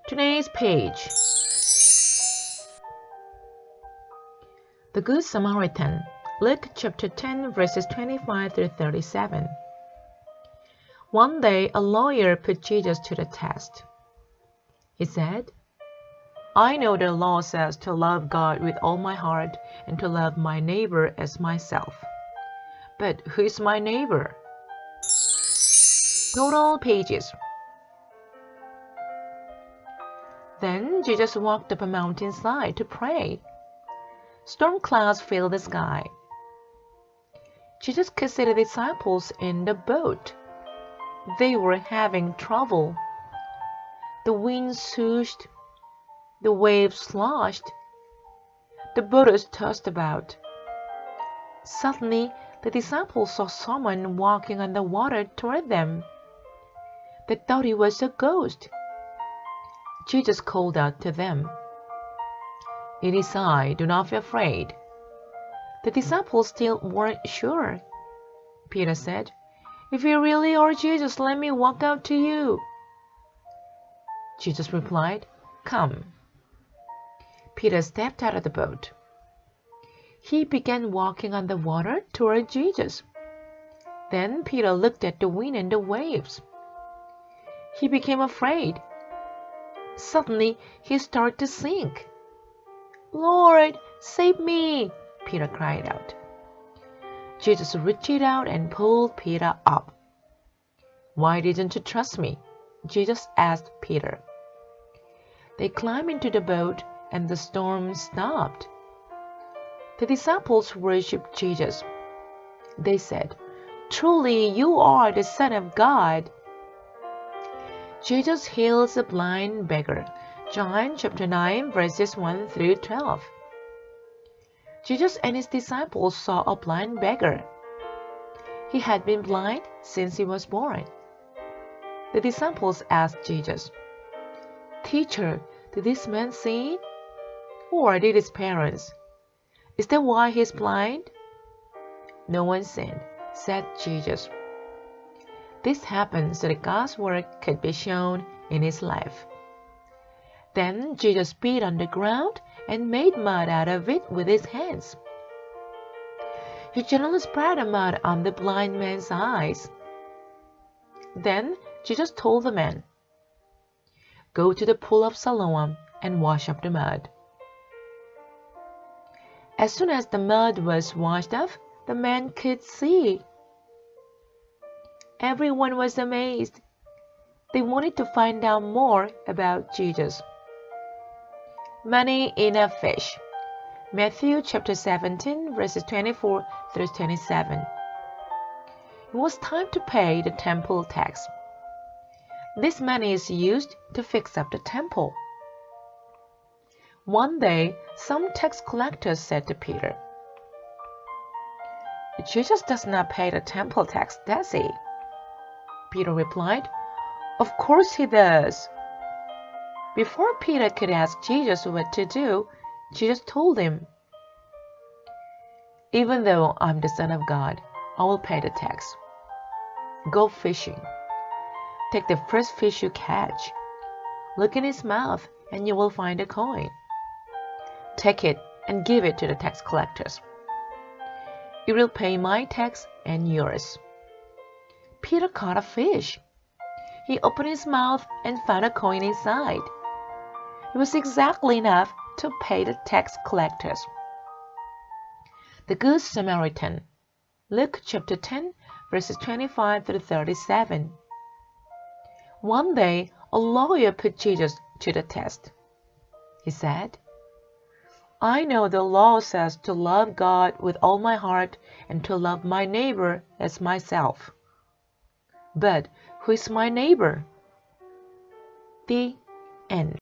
Today's page. The Good Samaritan. Luke chapter 10 verses 25 through 37. One day a lawyer put Jesus to the test. He said, I know the law says to love God with all my heart and to love my neighbor as myself. But who is my neighbor? Total pages. Then Jesus walked up a mountainside to pray. Storm clouds filled the sky. Jesus could see the disciples in the boat. They were having trouble. The wind swooshed. The waves sloshed. The boat was tossed about. Suddenly, the disciples saw someone walking on the water toward them. They thought it was a ghost. Jesus called out to them, It is I, do not be afraid. The disciples still weren't sure. Peter said, If you really are Jesus, let me walk out to you. Jesus replied, Come. Peter stepped out of the boat. He began walking on the water toward Jesus. Then Peter looked at the wind and the waves. He became afraid. Suddenly, he started to sink. Lord, save me! Peter cried out. Jesus reached out and pulled Peter up. Why didn't you trust me? Jesus asked Peter. They climbed into the boat and the storm stopped. The disciples worshipped Jesus. They said, Truly, you are the Son of God. Jesus heals a blind beggar. John chapter 9 verses 1 through 12. Jesus and his disciples saw a blind beggar. He had been blind since he was born. The disciples asked Jesus, Teacher, did this man sin? Or did his parents? Is that why he is blind? No one sinned, said Jesus. This happened so that God's work could be shown in his life. Then Jesus spit on the ground and made mud out of it with his hands. He gently spread the mud on the blind man's eyes. Then Jesus told the man, Go to the pool of Siloam and wash up the mud. As soon as the mud was washed off, the man could see. Everyone was amazed. They wanted to find out more about Jesus. Money in a fish. Matthew chapter 17 verses 24 through 27. It was time to pay the temple tax. This money is used to fix up the temple. One day, some tax collectors said to Peter, Jesus does not pay the temple tax, does he? Peter replied, Of course he does. Before Peter could ask Jesus what to do, Jesus told him, Even though I'm the Son of God, I will pay the tax. Go fishing. Take the first fish you catch. Look in his mouth and you will find a coin. Take it and give it to the tax collectors. It will pay my tax and yours. Peter caught a fish. He opened his mouth and found a coin inside. It was exactly enough to pay the tax collectors. The Good Samaritan. Luke chapter 10 verses 25 through 37. One day, a lawyer put Jesus to the test. He said, I know the law says to love God with all my heart and to love my neighbor as myself. But who is my neighbor? The end.